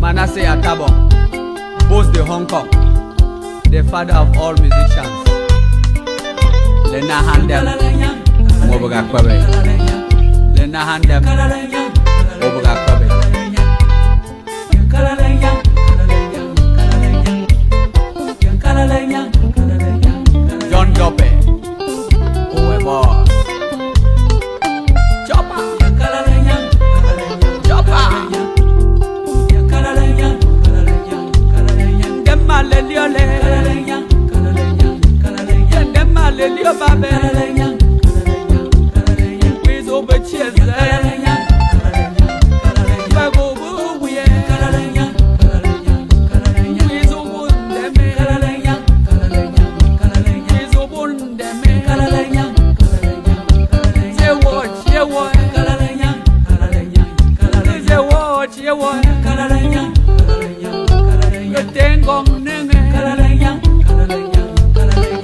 Manasseh Atabong, both the Hong Kong, the father of all musicians. Lena Handel, Moboga Kwabe. Lena Handel, Moboga Kwabe. John Jope, Owebo. Lelio babe, we zo becheze, bago buye, we zo bundeme, we zo bundeme, ze watch ye wa, ze watch ye wa, ye tengo nenge.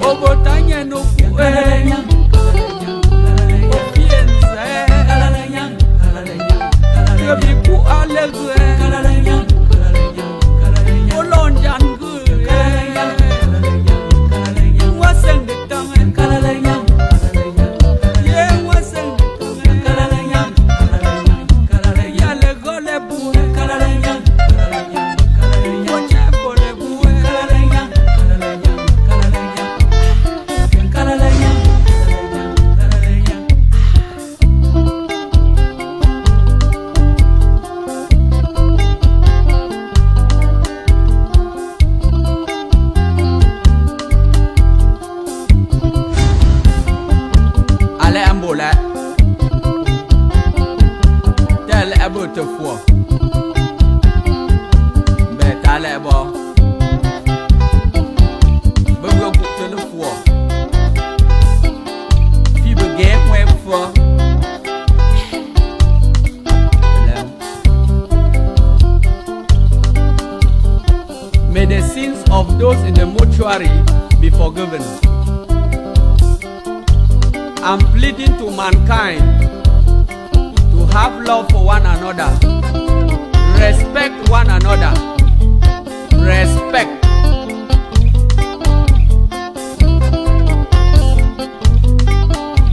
Obotanya no kuenya, opienza, yobiku alegwe, olonjangu, wasende tame, ye wasende tame, yale gole bu. those in the mortuary be forgiven. I'm pleading to mankind to have love for one another, respect one another, respect.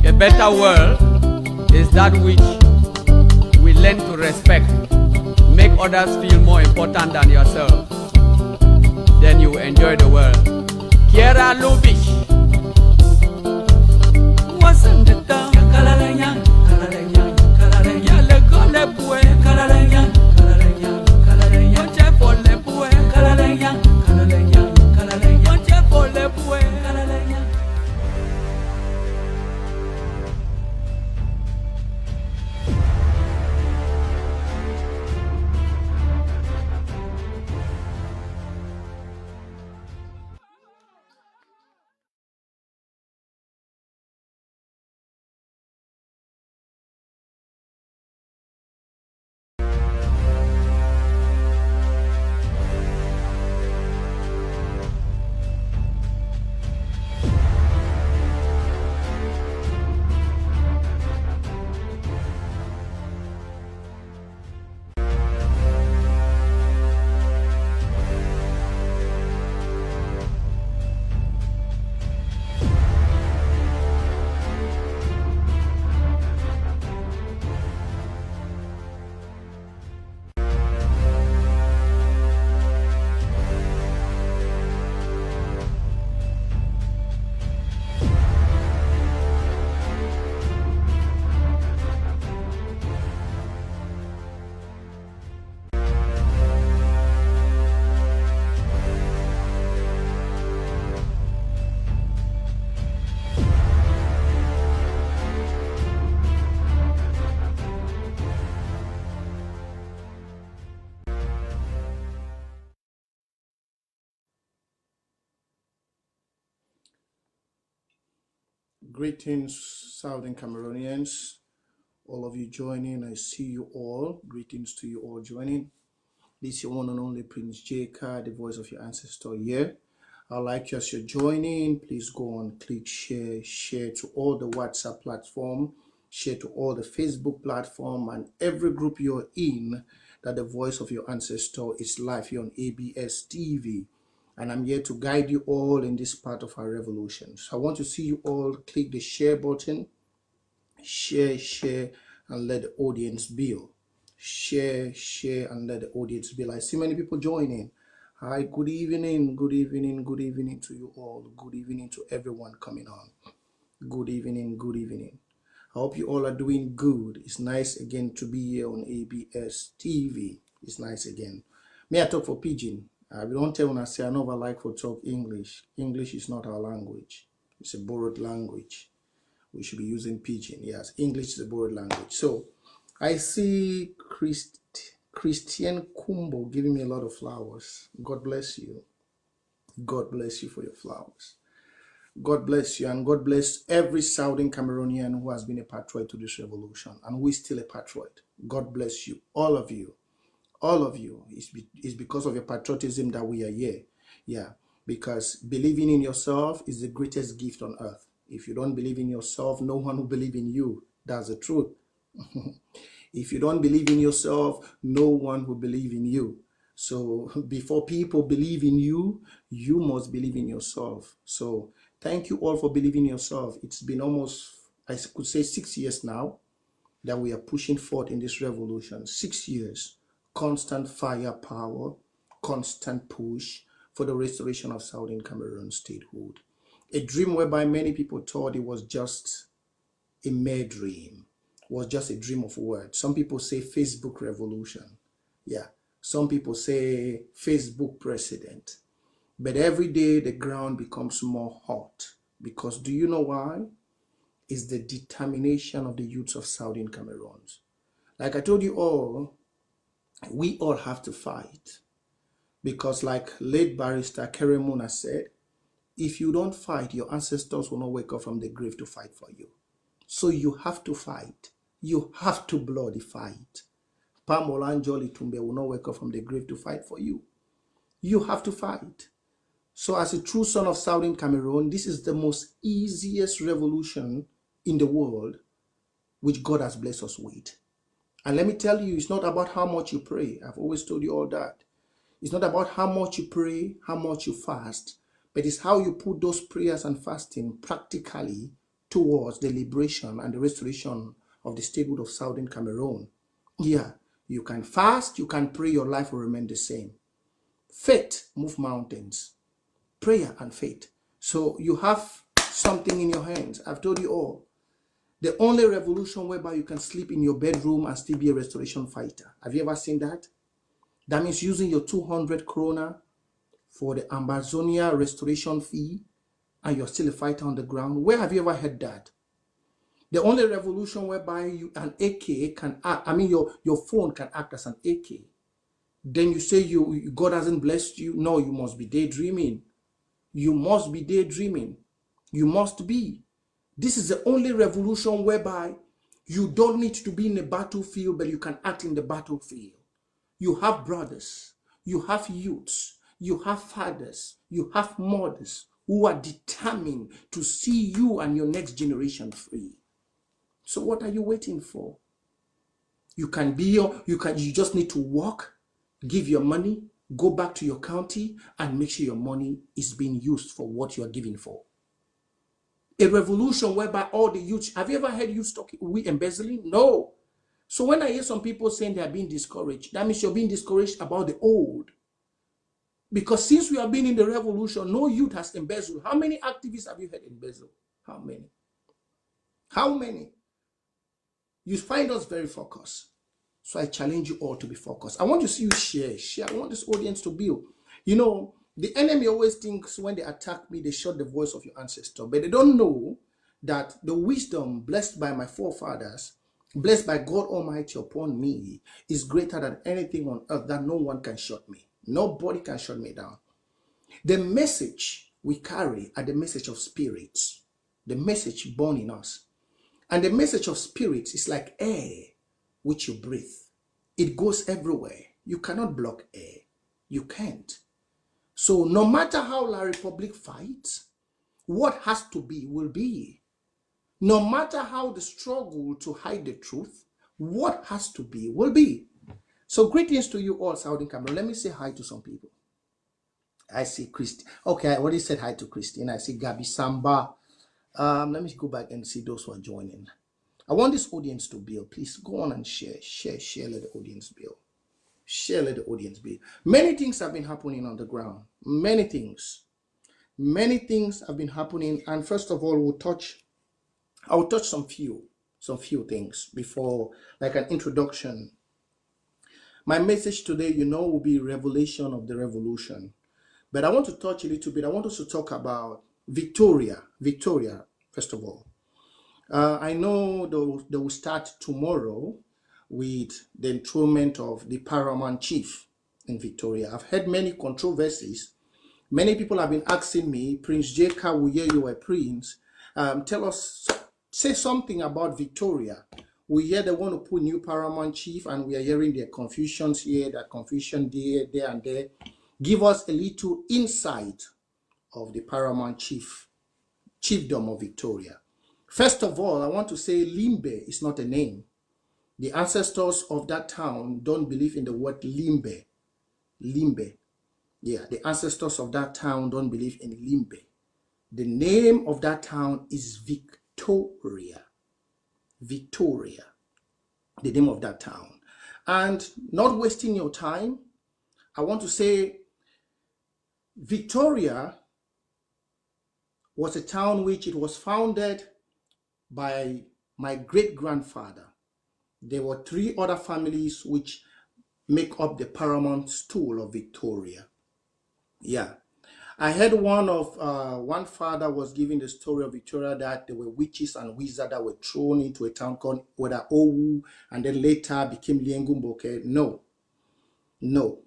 A better world is that which we learn to respect, make others feel more important than yourself. Then you enjoy the world. Kiera Lubish. Wasn't the town? Kalalanya, kalalanya, kalalanya, le gole bue, kalalanya, kalalanya, kalalanya, oche for le bue, kalalanya, kalalanya, kalalanya, oche for le bue, kalalanya. Greetings, Southern Cameroonians. All of you joining, I see you all. Greetings to you all joining. This is your one and only Prince J.Carr, the voice of your ancestor here. I'd like you as you're joining, please go on, click share, share to all the WhatsApp platform, share to all the Facebook platform and every group you're in, that the voice of your ancestor is live here on ABS TV. And I'm here to guide you all in this part of our revolution. So I want to see you all click the share button, share, share, and let the audience build. Share, share, and let the audience build. I see many people joining. Hi, good evening, good evening, good evening to you all. Good evening to everyone coming on. Good evening, good evening. I hope you all are doing good. It's nice again to be here on ABS TV. It's nice again. May I talk for Pidgin? We don't tell when I say I never like for talk English. English is not our language. It's a borrowed language. We should be using Pidgin. Yes, English is a borrowed language. So I see Christian Kumbo giving me a lot of flowers. God bless you. God bless you for your flowers. God bless you, and God bless every Southern Cameroonian who has been a patriot to this revolution and who is still a patriot. God bless you, all of you. All of you. It's because of your patriotism that we are here. Yeah, because believing in yourself is the greatest gift on earth. If you don't believe in yourself, no one will believe in you. That's the truth. If you don't believe in yourself, no one will believe in you. So before people believe in you, you must believe in yourself. So thank you all for believing in yourself. It's been almost, I could say, 6 years now that we are pushing forth in this revolution. 6 years, constant firepower, constant push for the restoration of Southern Cameroon statehood. A dream whereby many people thought it was just a mere dream, was just a dream of words. Some people say Facebook revolution. Yeah. Some people say Facebook president. But every day the ground becomes more hot. Because do you know why? It's the determination of the youths of Southern Cameroon. Like I told you all, we all have to fight. Because like late barrister Keremuna said, if you don't fight, your ancestors will not wake up from the grave to fight for you. So you have to fight. You have to bloody fight. Pamola Njoli Tumbe will not wake up from the grave to fight for you. You have to fight. So as a true son of Southern Cameroon, this is the most easiest revolution in the world which God has blessed us with. And let me tell you, it's not about how much you pray. I've always told you all that. It's not about how much you pray, how much you fast, but it's how you put those prayers and fasting practically towards the liberation and the restoration of the statehood of Southern Cameroon. Yeah, you can fast, you can pray, your life will remain the same. Faith move mountains. Prayer and faith. So you have something in your hands. I've told you all. The only revolution whereby you can sleep in your bedroom and still be a restoration fighter. Have you ever seen that? That means using your 200 krona for the Amazonia restoration fee and you're still a fighter on the ground. Where have you ever heard that? The only revolution whereby an AK can act, your phone can act as an AK. Then you say God hasn't blessed you. No, you must be daydreaming. You must be daydreaming. You must be. This is the only revolution whereby you don't need to be in a battlefield, but you can act in the battlefield. You have brothers, you have youths, you have fathers, you have mothers who are determined to see you and your next generation free. So what are you waiting for? You just need to walk, give your money, go back to your county and make sure your money is being used for what you are giving for. A revolution whereby all the youth, have you ever heard youth talking, we embezzling? No. So when I hear some people saying they are being discouraged, that means you're being discouraged about the old. Because since we have been in the revolution, no youth has embezzled. How many activists have you heard embezzle? How many? How many? You find us very focused. So I challenge you all to be focused. I want to see you share. I want this audience to build. You know, the enemy always thinks when they attack me, they shut the voice of your ancestor. But they don't know that the wisdom blessed by my forefathers, blessed by God Almighty upon me, is greater than anything on earth, that no one can shut me. Nobody can shut me down. The message we carry are the message of spirits, the message born in us. And the message of spirits is like air which you breathe. It goes everywhere. You cannot block air. You can't. So no matter how La Republic fights, what has to be will be. No matter how the struggle to hide the truth, what has to be will be. So greetings to you all, Southern Cameroon. Let me say hi to some people. I see Christine. Okay, I already said hi to Christine. I see Gabi Samba. Let me go back and see those who are joining. I want this audience to build. Please go on and share, let the audience build. Share, let the audience build. Many things have been happening on the ground. Many things have been happening. And first of all, I'll touch some few things before, like an introduction. My message today, will be revelation of the revolution. But I want to touch a little bit. I want us to talk about Victoria, first of all. I know they will start tomorrow with the enthronement of the paramount chief in Victoria. I've heard many controversies. Many people have been asking me, Prince J.Carr, we hear you a prince. Say something about Victoria. We hear they want to put new paramount chief, and we are hearing their confusions here, that confusion there and there. Give us a little insight of the paramount chiefdom of Victoria. First of all, I want to say Limbe is not a name. The ancestors of that town don't believe in the word Limbe. Limbe. Yeah, the ancestors of that town don't believe in Limbe. The name of that town is Victoria. Victoria, the name of that town. And not wasting your time, I want to say Victoria was a town which it was founded by my great-grandfather. There were 3 other families which make up the paramount stool of Victoria. Yeah. I heard one father was giving the story of Victoria, that there were witches and wizards that were thrown into a town called whether Owu, and then later became Liengumboke. No.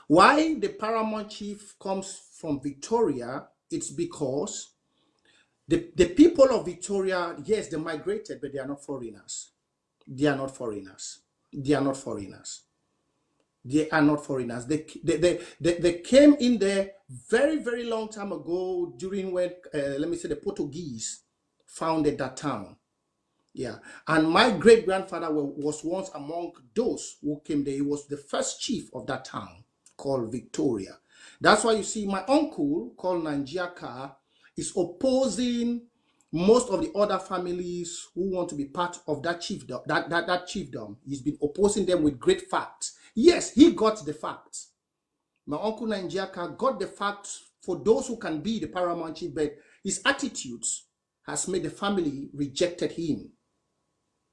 Why the paramount chief comes from Victoria, it's because the people of Victoria, yes, they migrated, but they are not foreigners. They are not foreigners. They are not foreigners. They came in there very, very long time ago during when, let me say, the Portuguese founded that town. Yeah. And my great-grandfather was once among those who came there. He was the first chief of that town called Victoria. That's why you see my uncle called J.Carr is opposing most of the other families who want to be part of that chiefdom. That chiefdom. He's been opposing them with great facts. Yes, he got the facts. My uncle J.Carr got the facts for those who can be the paramount chief, but his attitudes has made the family rejected him.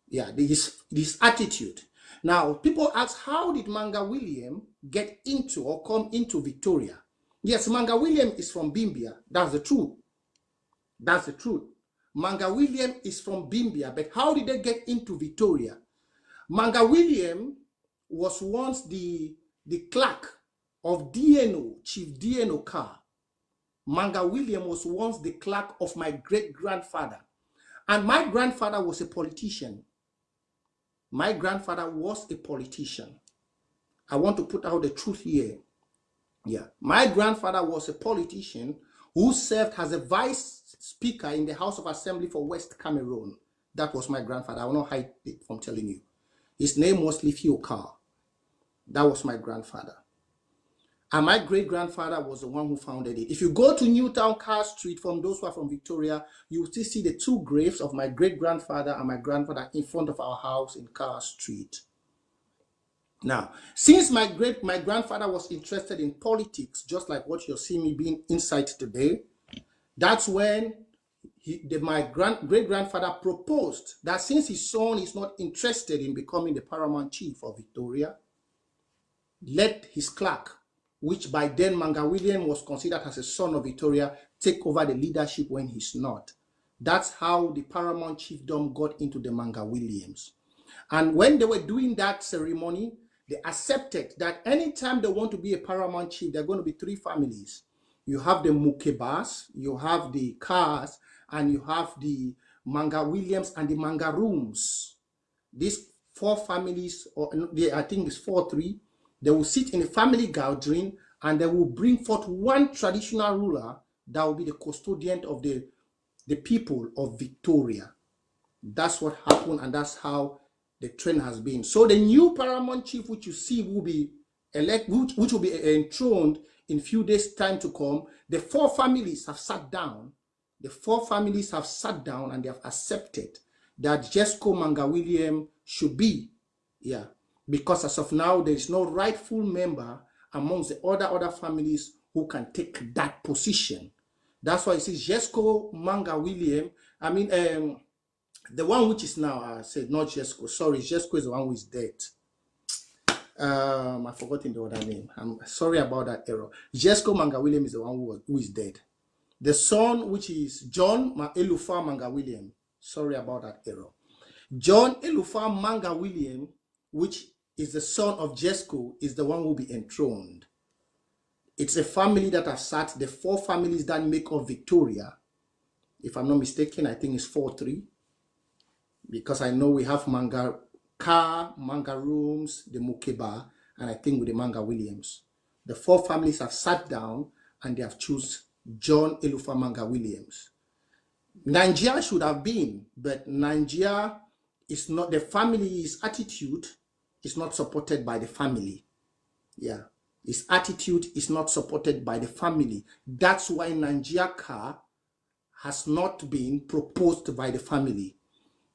Yeah, this attitude. Now, people ask, how did Manga William get into or come into Victoria? Yes, Manga William is from Bimbia. That's the truth. That's the truth. Manga William is from Bimbia, but how did they get into Victoria? Manga William was once the clerk of DNO, Chief DNO Carr. Manga William was once the clerk of my great-grandfather. And my grandfather was a politician. My grandfather was a politician. I want to put out the truth here. Yeah. My grandfather was a politician who served as a vice speaker in the House of Assembly for West Cameroon. That was my grandfather. I will not hide it from telling you. His name was J.Carr. That was my grandfather. And my great-grandfather was the one who founded it. If you go to Newtown Carr Street, from those who are from Victoria, you will still see the two graves of my great-grandfather and my grandfather in front of our house in Carr Street. Now, since my grandfather was interested in politics, just like what you're seeing me being inside today, that's when my great-grandfather proposed that since his son is not interested in becoming the paramount chief of Victoria, let his clerk, which by then Manga William was considered as a son of Victoria, take over the leadership when he's not. That's how the paramount chiefdom got into the Manga Williams. And when they were doing that ceremony, they accepted that anytime they want to be a paramount chief, there are going to be three families. You have the Mukebas, you have the Carrs, and you have the Manga Williams and the Manga Rooms. These four families, or I think it's 4-3, they will sit in a family gathering and they will bring forth one traditional ruler that will be the custodian of the people of Victoria. That's what happened, and that's how the trend has been. So the new paramount chief, which you see will be elected, which will be enthroned in few days' time to come, the four families have sat down. The four families have sat down and they have accepted that Jesco Manga William should be, yeah, because as of now, there is no rightful member amongst the other families who can take that position. That's why it says Jesco Manga William, I mean, the one which is now, I said not Jesco, sorry, Jesco is the one who is dead. I've forgotten the other name. I'm sorry about that error. Jesco Manga William is the one who is dead. The son, which is John Elufa Manga William, sorry about that error. John Elufa Manga William, which is the son of Jesco, is the one who will be enthroned. It's a family that has sat, the four families that make up Victoria. If I'm not mistaken, I think it's 4-3. Because I know we have Manga Carr, Manga Rooms, the Mukeba, and I think with the Manga Williams. The four families have sat down and they have chosen John Elufa Manga Williams. Nigeria should have been, but Nigeria is not, the family's attitude is not supported by the family. Yeah, his attitude is not supported by the family. That's why J.Carr has not been proposed by the family.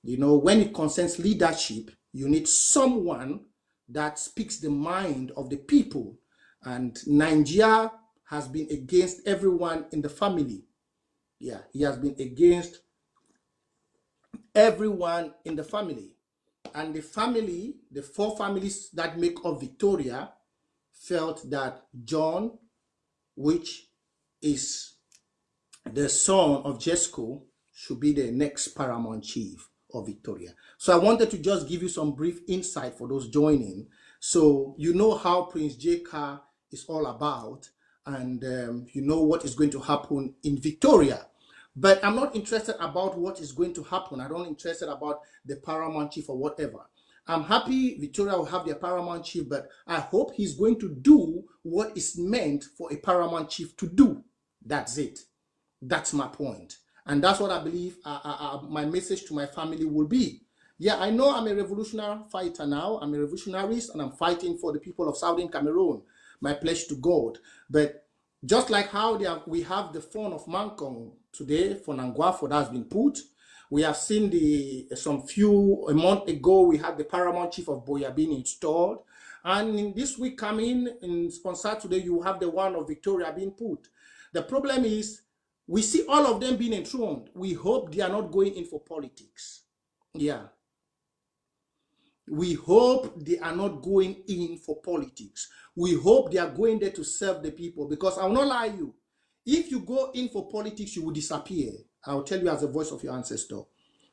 You know, when it concerns leadership, you need someone that speaks the mind of the people. And Nigeria has been against everyone in the family. Yeah, he has been against everyone in the family. And the family, the four families that make up Victoria, felt that John, which is the son of Jesco, should be the next paramount chief of Victoria. So I wanted to just give you some brief insight for those joining, so you know how Prince J.Carr is all about, and you know what is going to happen in Victoria. But I'm not interested about what is going to happen. I'm not interested about the paramount chief or whatever. I'm happy Victoria will have their paramount chief, but I hope he's going to do what is meant for a paramount chief to do. That's it. That's my point. And that's what I believe my message to my family will be. Yeah, I know I'm a revolutionary fighter now. I'm a revolutionarist and I'm fighting for the people of Southern Cameroon. My pledge to God. But just like how we have the phone of Mankong today for Nangwafo that has been put, we have seen a month ago, we had the paramount chief of Boya being installed. And in this week coming, on Saturday, you have the one of Victoria being put. The problem is, we see all of them being enthroned. We hope they are not going in for politics. Yeah. We hope they are not going in for politics. We hope they are going there to serve the people. Because I will not lie you. If you go in for politics, you will disappear. I will tell you as a voice of your ancestor.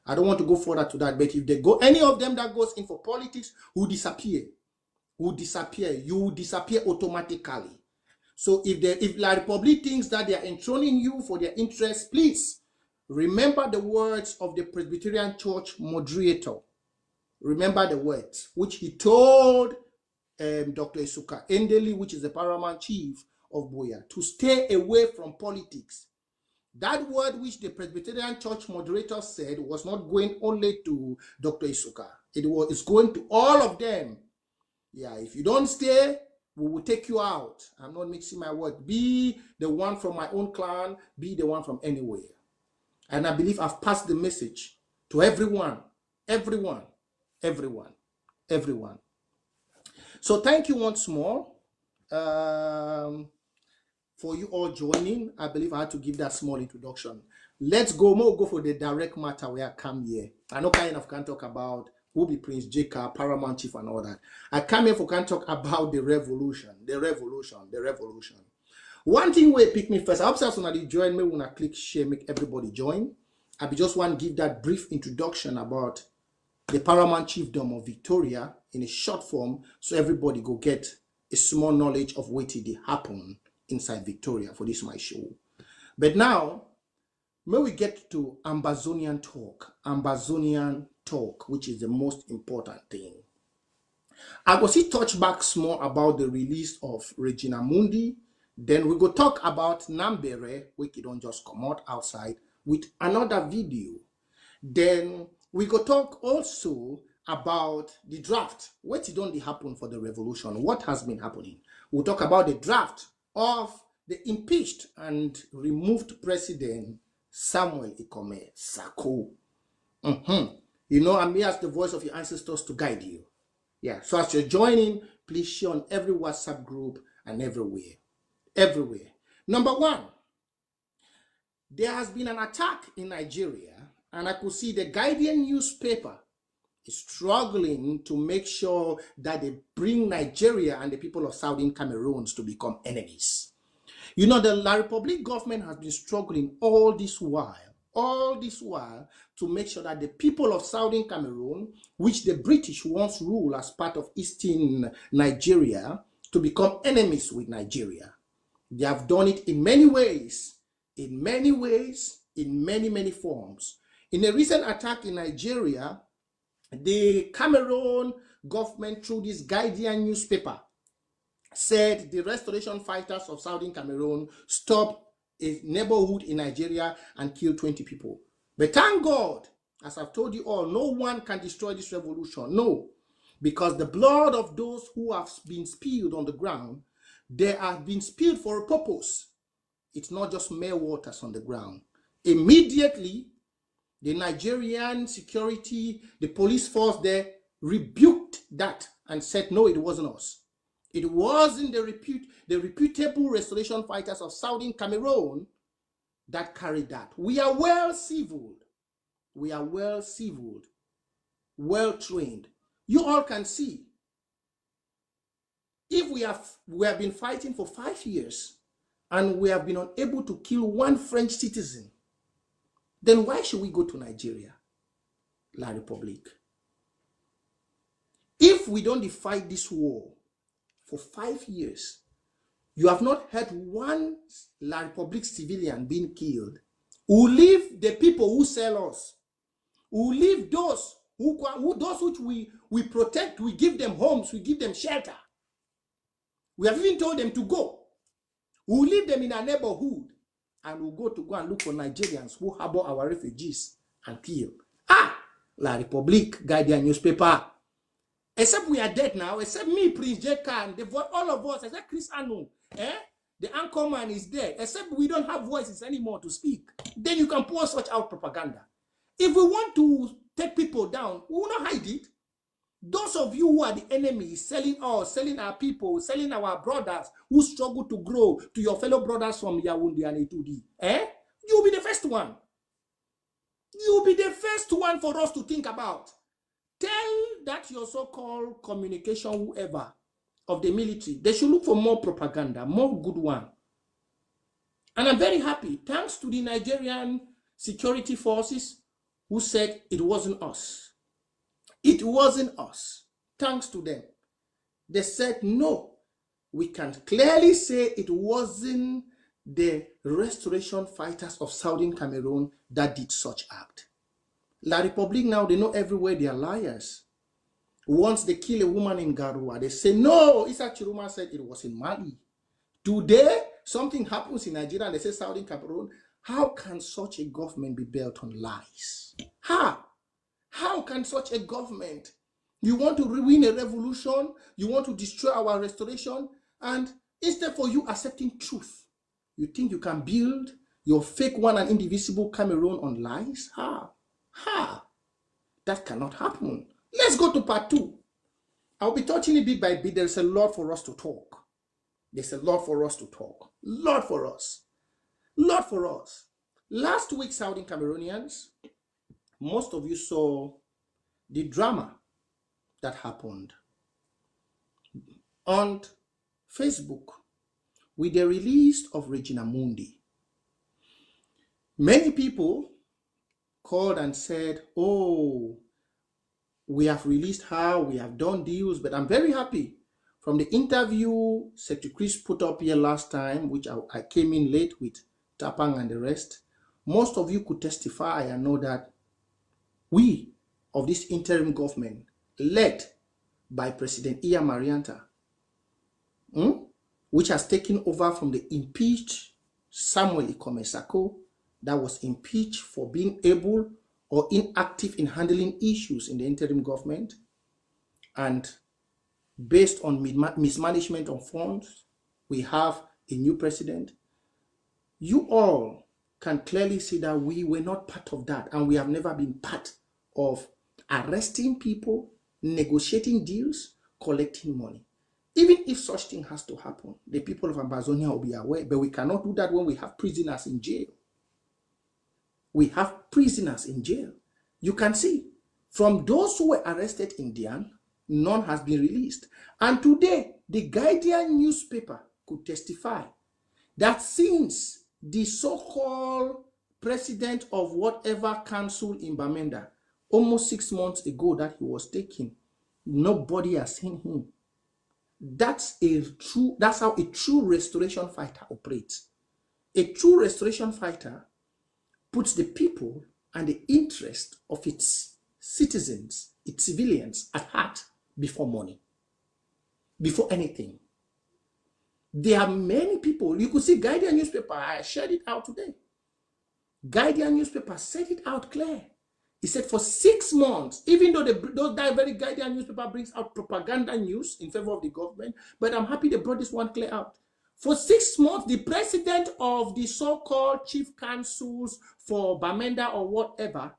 I don't want to go further to that. But if they go, any of them that goes in for politics will disappear. Will disappear. You will disappear automatically. So if La Republic thinks that they are enthroning you for their interests, please remember the words of the Presbyterian Church moderator. Remember the words which he told Dr. Isuka Endeli, which is the paramount chief of Boya, to stay away from politics. That word which the Presbyterian Church moderator said was not going only to Dr. Isuka. It's going to all of them. Yeah, if you don't stay, we will take you out. I'm not mixing my word. Be the one from my own clan, be the one from anywhere. And I believe I've passed the message to everyone, everyone, everyone, everyone. So thank you once more for you all joining. I believe I had to give that small introduction. Let's go for the direct matter where I come here. I know kind of can talk about who be Prince J.Carr, paramount chief and all that. I come here for can talk about the revolution. One thing will pick me first. I hope somebody join me when I click share, make everybody join. I just want to give that brief introduction about the paramount chiefdom of Victoria in a short form, so everybody go get a small knowledge of what did happen inside Victoria for this my show. But now, may we get to Ambazonian talk, which is the most important thing. I go see touch back small about the release of Regina Mundi. Then we go talk about Nambere, which you don't just come out outside with another video. Then we go talk also about the draft. What did only happen for the revolution? What has been happening? We'll talk about the draft of the impeached and removed president Samuel Ikome Sako. You know, I'm here as the voice of your ancestors to guide you. Yeah, so as you're joining, please share on every WhatsApp group and everywhere. Everywhere. Number one, there has been an attack in Nigeria, and I could see the Guardian newspaper is struggling to make sure that they bring Nigeria and the people of Southern Cameroon to become enemies. You know, the La Republic government has been struggling all this while to make sure that the people of Southern Cameroon, which the British once ruled as part of Eastern Nigeria, to become enemies with Nigeria. They have done it in many ways, in many forms. In a recent attack in Nigeria, the Cameroon government, through this Guardian newspaper, said the restoration fighters of Southern Cameroon stopped a neighborhood in Nigeria and killed 20 people. But thank God, as I've told you all, no one can destroy this revolution. No, because the blood of those who have been spilled on the ground, they have been spilled for a purpose. It's not just mere waters on the ground. Immediately, the Nigerian security, the police force there rebuked that and said, no, it wasn't us. It wasn't the reputable restoration fighters of Southern Cameroon that carried that. We are well civiled. We are well civiled, well trained. You all can see. If we have been fighting for 5 years and we have been unable to kill one French citizen, then why should we go to Nigeria, La Republique? If we don't fight this war for 5 years, you have not heard one La Republique civilian being killed, who leave the people who sell us, who leave those those which we protect, we give them homes, we give them shelter. We have even told them to go. We'll leave them in our neighborhood and we'll go and look for Nigerians who harbor our refugees and kill. La Republique, Guardian newspaper. Except we are dead now, except me, Prince J.Carr, and all of us, except Chris Anu, the anchorman is there, except we don't have voices anymore to speak. Then you can pour such out propaganda. If we want to take people down, we will not hide it. Those of you who are the enemy, selling us, selling our people, selling our brothers who struggle to grow, to your fellow brothers from Yaoundé and Etudi, you'll be the first one. You'll be the first one for us to think about. Tell that your so-called communication, whoever, of the military, they should look for more propaganda, more good one. And I'm very happy, thanks to the Nigerian security forces who said it wasn't us. It wasn't us. Thanks to them. They said, no, we can clearly say it wasn't the restoration fighters of Southern Cameroon that did such act. La Republique now, they know everywhere they are liars. Once they kill a woman in Garoua, they say, no, Issa Chiruma said it was in Mali. Today, something happens in Nigeria and they say Southern Cameroon. How can such a government be built on lies? How can such a government, you want to win a revolution, you want to destroy our restoration, and instead for you accepting truth, you think you can build your fake one and indivisible Cameroon on lies? That cannot happen. Let's go to part 2. I'll be touching it bit by bit. There's a lot for us to talk. There's a lot for us to talk. Lot for us. Lot for us. Last week, Southern Cameroonians, most of you saw the drama that happened on Facebook with the release of Regina Mundi. Many people called and said, oh, we have released her, we have done deals, but I'm very happy. From the interview Secretary Chris put up here last time, which I came in late with Tapang and the rest, most of you could testify and know that we of this interim government, led by President Iya Marianta, which has taken over from the impeached Samuel Ikomesako, that was impeached for being able or inactive in handling issues in the interim government, and based on mismanagement of funds, we have a new president. You all can clearly see that we were not part of that, and we have never been part of arresting people, negotiating deals, collecting money. Even if such thing has to happen, the people of Amazonia will be aware, but we cannot do that when we have prisoners in jail. We have prisoners in jail. You can see, from those who were arrested in Dian, none has been released. And today, the Guardian newspaper could testify that since the so-called president of whatever council in Bamenda, almost 6 months ago that he was taken, nobody has seen him. That's how a true restoration fighter operates. A true restoration fighter puts the people and the interest of its citizens, its civilians at heart before money, before anything. There are many people, you could see Guardian newspaper, I shared it out today. Guardian newspaper said it out clear. He said for 6 months, even though that very Guardian newspaper brings out propaganda news in favor of the government, but I'm happy they brought this one clear out. For 6 months, the president of the so-called chief councils for Bamenda or whatever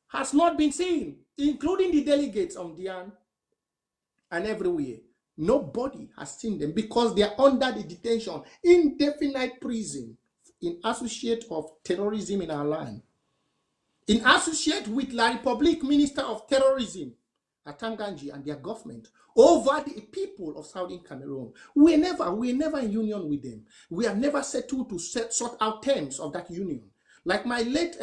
has not been seen, including the delegates of Dian and everywhere. Nobody has seen them because they are under the detention, indefinite prison, in associate of terrorism in our land. In associate with La Republique Minister of Terrorism, Atanganji, and their government over the people of Southern Cameroon. We're never in union with them. We have never settled to sort out terms of that union. Like my late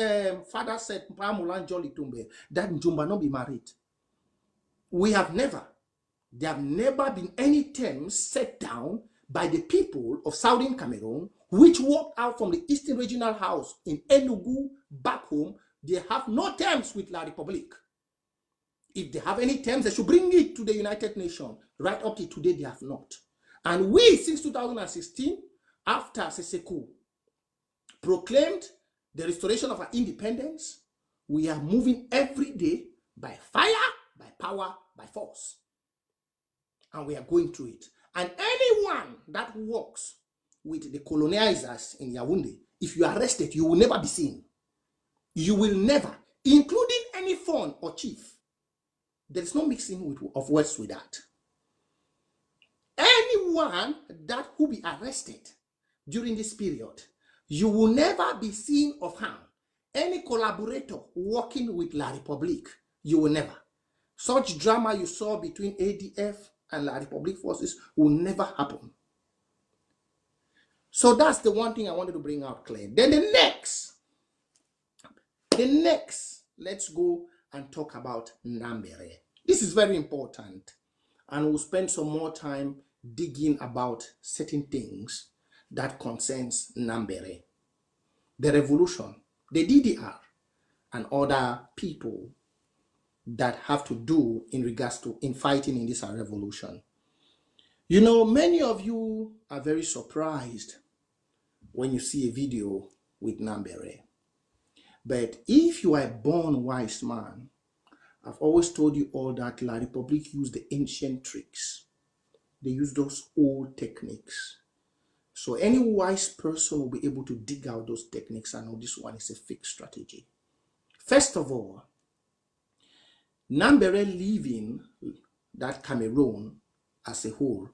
father said, that Njumba not be married. There have never been any terms set down by the people of Southern Cameroon, which walked out from the Eastern Regional House in Enugu back home. They have no terms with La Republique. If they have any terms, they should bring it to the United Nations. Right up to today, they have not. And we, since 2016, after Seseko proclaimed the restoration of our independence, we are moving every day by fire, by power, by force. And we are going through it. And anyone that works with the colonizers in Yaoundé, if you are arrested, you will never be seen. You will never, including any phone or chief. There is no mixing of words with that. Anyone that will be arrested during this period, you will never be seen of harm. Any collaborator working with La République, you will never. Such drama you saw between ADF and La République forces will never happen. So that's the one thing I wanted to bring out clear. Then the next, let's go and talk about Nambere. This is very important, and we'll spend some more time digging about certain things that concerns Nambere, the revolution, the DDR, and other people that have to do in regards to fighting in this revolution. You know, many of you are very surprised when you see a video with Nambere. But if you are a born wise man, I've always told you all that La République used the ancient tricks. They use those old techniques. So any wise person will be able to dig out those techniques and know this one is a fixed strategy. First of all, Nambere leaving that Cameroon as a whole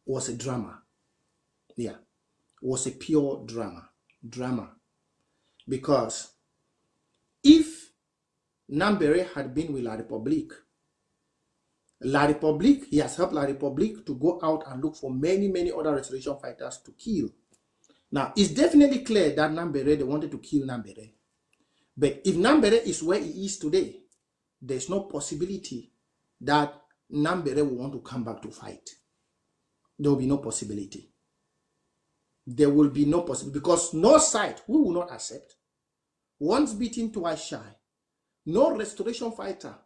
was a drama. Yeah, was a pure drama. Because if Nambere had been with La République, he has helped La République to go out and look for many other restoration fighters to kill. Now, it's definitely clear that Nambere, they wanted to kill Nambere. But if Nambere is where he is today, there's no possibility that Nambere will want to come back to fight. There will be no possibility. There will be no possibility, because no side we will not accept. Once beaten, twice shy. No restoration fighter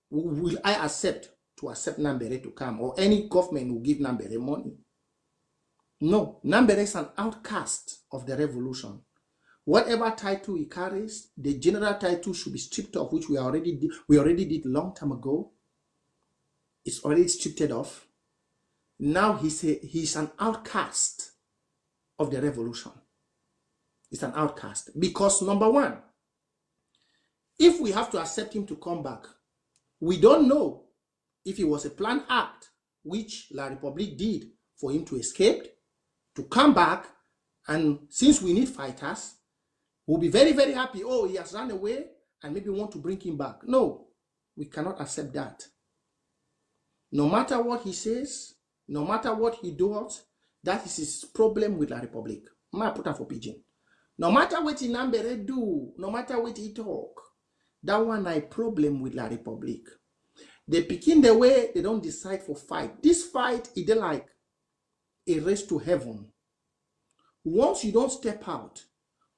will I accept Nambere to come, or any government will give Nambere money. No, Nambere is an outcast of the revolution. Whatever title he carries, the general title should be stripped off, which we already did long time ago. It's already stripped off. Now he's an outcast of the revolution. It's an outcast because, number one, if we have to accept him to come back, we don't know if it was a planned act which La République did for him to escape, to come back, and since we need fighters, we'll be very happy. Oh, he has run away and maybe want to bring him back. No, we cannot accept that. No matter what he says, no matter what he does, that is his problem with La République. I put that for pigeon. No matter what Nambere do, no matter what he talk, that one I problem with La République. They begin the way they don't decide for fight. This fight is like a race to heaven. Once you don't step out,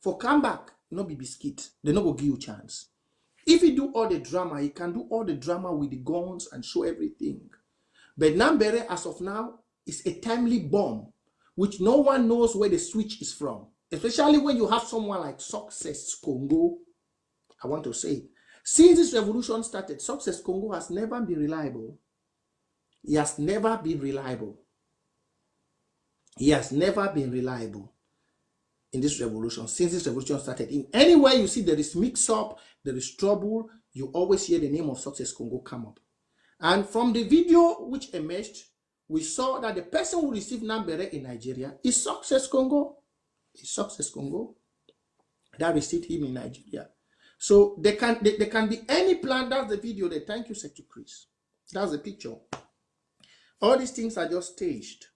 for come back, no be biscuit. They no go give you a chance. If you do all the drama, you can do all the drama with the guns and show everything. But Nambere, as of now, is a timely bomb, which no one knows where the switch is from. Especially when you have someone like Success Congo. I want to say, since this revolution started, Success Congo has never been reliable. He has never been reliable. He has never been reliable in this revolution, since this revolution started. In anywhere you see there is mix-up, there is trouble, you always hear the name of Success Congo come up. And from the video which emerged, we saw that the person who received Nambere in Nigeria is Success Congo. It's Success Congo that received him in Nigeria. So there can be any plan. That's the video there. Thank you, Secretary Chris. That's the picture. All these things are just staged.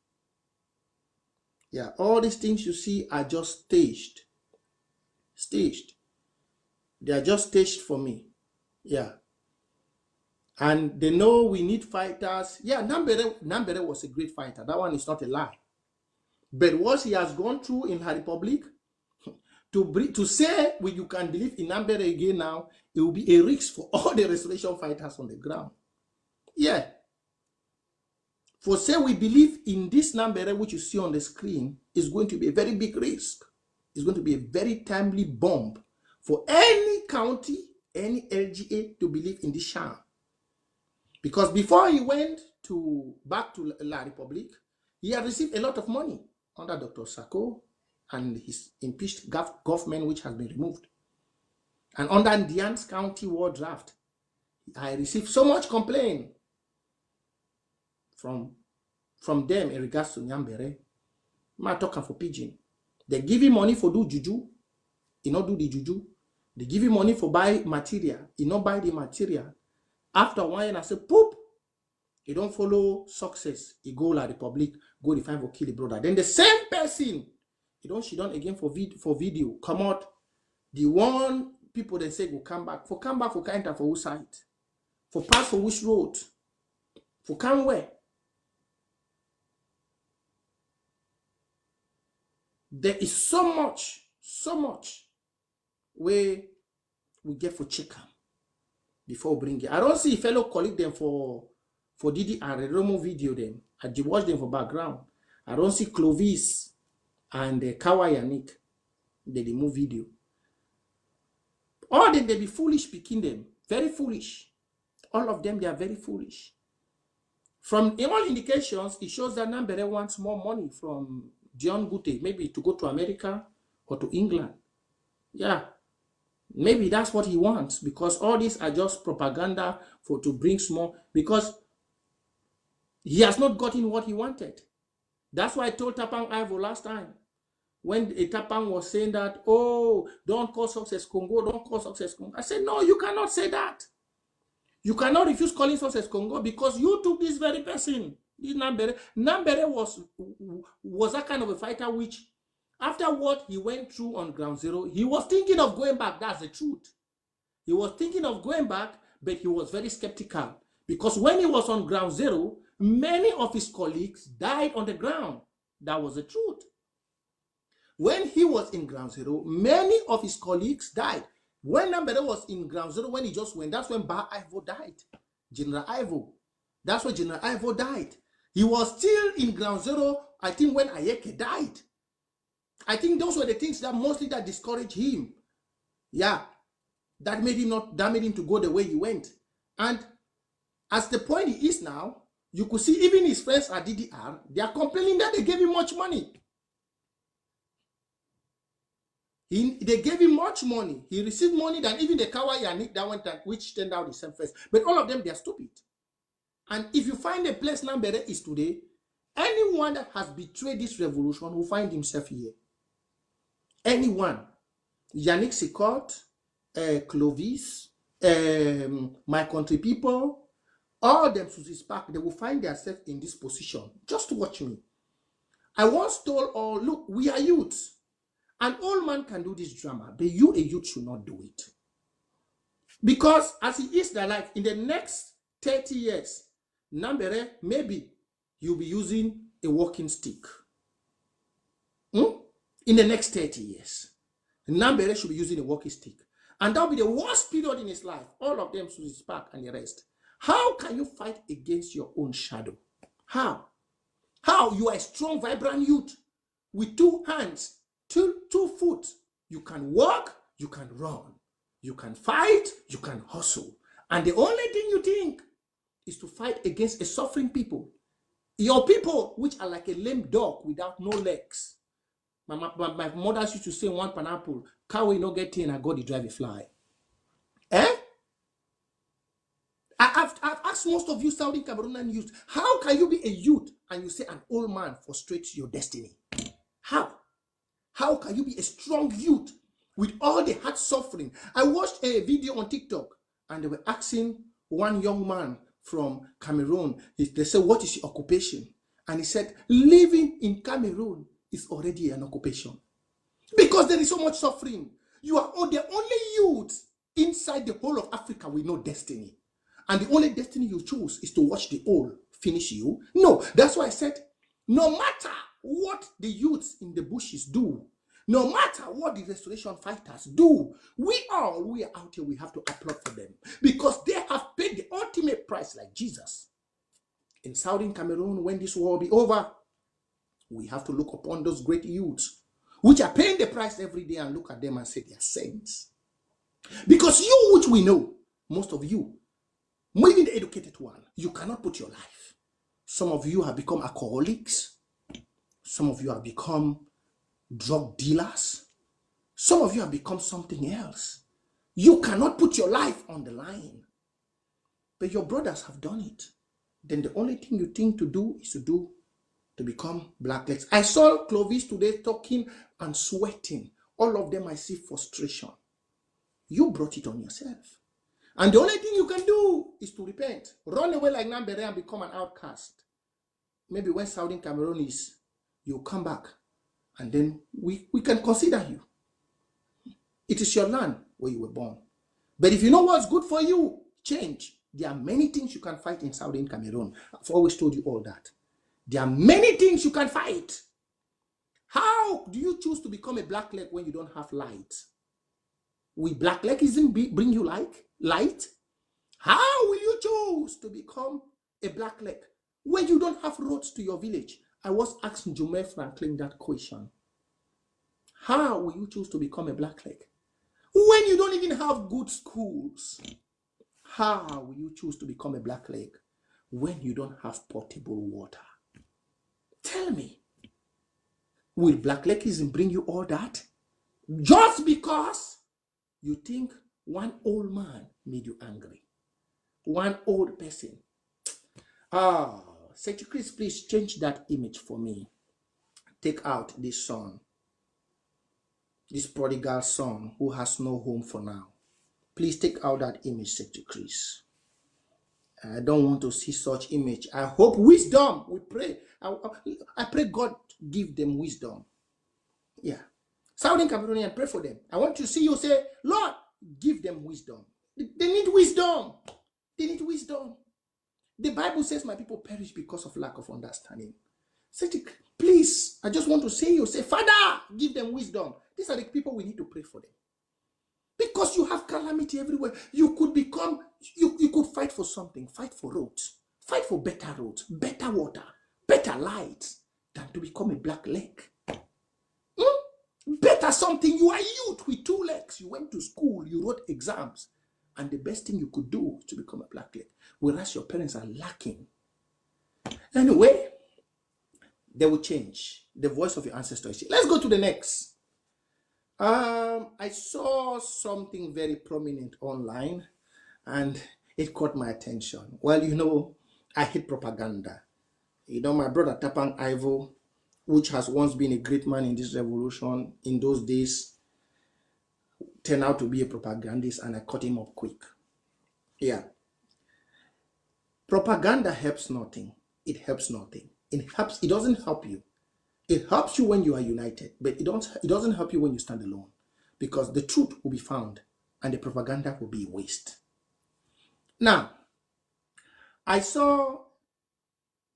Yeah, all these things you see are just staged. Staged. They are just staged for me. Yeah. And they know we need fighters. Yeah, Nambere was a great fighter. That one is not a lie. But what he has gone through in La République, to say you can believe in Nambere again now, it will be a risk for all the restoration fighters on the ground. Yeah. For say we believe in this Nambere which you see on the screen is going to be a very big risk. It's going to be a very timely bomb for any county, any LGA to believe in this sham. Because before he went back to La Republique, he had received a lot of money under Dr. Sako and his impeached government, which has been removed. And under Ndian's County War Draft, I received so much complaint from them in regards to Nyambere. I'm talking for pigeon. They give him money for do juju, he not do the juju. They give him money for buy material, he not buy the material. After one year, I say, poop, he don't follow success. He go La Republique, go define for kill the brother. Then the same person, she done again for video, come out. The one people they say go come back for enter for which side, for pass for which road, for come where. There is so much where we get for check before we bring it. I don't see fellow colleague them for Didi and Redomo video them. I watch them for background. I don't see Clovis and Kawai and Nick. They move video. All them they be foolish picking them. Very foolish. All of them they are very foolish. From all indications, it shows that Nambere wants more money from John Gute, maybe to go to America or to England. Yeah. Maybe that's what he wants, because all these are just propaganda to bring small, because he has not gotten what he wanted. That's why I told Tapang Ivo last time, when Tapang was saying that, oh, don't call Success Congo, don't call Success Congo. I said, no, you cannot say that. You cannot refuse calling Success Congo because you took this very person. This Nambere was that kind of a fighter which, after what he went through on ground zero, he was thinking of going back. That's the truth. He was thinking of going back, but he was very skeptical. Because when he was on ground zero, many of his colleagues died on the ground. That was the truth. When he was in ground zero, many of his colleagues died. When Nambere was in ground zero, when he just went, that's when Ba Ivo died. General Ivo. That's when General Ivo died. He was still in ground zero, I think, when Ayeke died. I think those were the things that mostly that discouraged him. Yeah. That made him to go the way he went. And as the point he is now, you could see even his friends at DDR, they are complaining that they gave him much money. They gave him much money. He received money than even the Kawai and Nick that went and which turned out the same first. But all of them, they are stupid. And if you find a place Nambere is today, anyone that has betrayed this revolution will find himself here. Anyone. Yannick Sikot, Clovis, my country people, all them Susie Spark, they will find themselves in this position. Just watch me. I once told all, look, we are youths. An old man can do this drama, but you, a youth, should not do it. Because as he is there, like in the next 30 years, Nambere, maybe you'll be using a walking stick. In the next 30 years, Nambere should be using a walking stick. And that'll be the worst period in his life. All of them, Susie Spark and the rest. How can you fight against your own shadow? How? How? You are a strong, vibrant youth with 2 hands, two foot. You can walk, you can run, you can fight, you can hustle. And the only thing you think is to fight against a suffering people. Your people, which are like a lame dog without no legs. My mother used to say one pineapple, cow will not get in and God, drive a fly. Eh? I've asked most of you Southern Cameroonian youth, how can you be a youth and you say an old man frustrates your destiny? How? How can you be a strong youth with all the hard suffering? I watched a video on TikTok and they were asking one young man from Cameroon, they said, what is your occupation? And he said, living in Cameroon is already an occupation. Because there is so much suffering. You are the only youth inside the whole of Africa with no destiny. And the only destiny you choose is to watch the old finish you. No, that's why I said, no matter what the youths in the bushes do, No matter what the restoration fighters do, we are out here, we have to applaud for them because they have paid the ultimate price like Jesus. In Southern Cameroon, when this war will be over, we have to look upon those great youths which are paying the price every day and look at them and say they are saints. Because you, which we know, most of you, even the educated one, you cannot put your life. Some of you have become alcoholics. Some of you have become drug dealers. Some of you have become something else. You cannot put your life on the line. But your brothers have done it. Then the only thing you think to do is to become blacklegs. I saw Clovis today talking and sweating. All of them, I see frustration. You brought it on yourself. And the only thing you can do is to repent. Run away like Nambere and become an outcast. Maybe when Southern Cameroon is, you come back and then we can consider you. It is your land where you were born. But if you know what's good for you, change. There are many things you can fight in Southern Cameroon. I've always told you all that. There are many things you can fight. How do you choose to become a blackleg when you don't have light? Will blacklegism bring you light? How will you choose to become a blackleg when you don't have roads to your village? I was asking Jume Franklin that question. How will you choose to become a blackleg when you don't even have good schools? How will you choose to become a blackleg when you don't have potable water? Tell me, will blacklegism bring you all that? Just because you think one old man made you angry. One old person. Secretary Chris, please change that image for me. Take out this son. This prodigal son who has no home for now. Please take out that image, Secretary Chris. I don't want to see such image. I hope wisdom. We pray. I pray God give them wisdom. Yeah. Southern Cameroonian, pray for them. I want to see you say, Lord, give them wisdom. They need wisdom. They need wisdom. The Bible says my people perish because of lack of understanding. Please, I just want to say you say, Father, give them wisdom. These are the people we need to pray for them. Because you have calamity everywhere. You could become, you could fight for something. Fight for roads. Fight for better roads, better water, better lights than to become a black leg. Better something. You are youth with 2 legs. You went to school. You wrote exams. And the best thing you could do is to become a black leg. Whereas your parents are lacking. Anyway, they will change. The voice of your ancestors. Let's go to the next. I saw something very prominent online and it caught my attention. Well, you know, I hate propaganda. You know, my brother Tapang Ivo, which has once been a great man in this revolution, in those days, turned out to be a propagandist and I cut him up quick. Yeah. Propaganda helps nothing. It helps nothing. It doesn't help you. It helps you when you are united, but it doesn't help you when you stand alone, because the truth will be found and the propaganda will be a waste. Now, I saw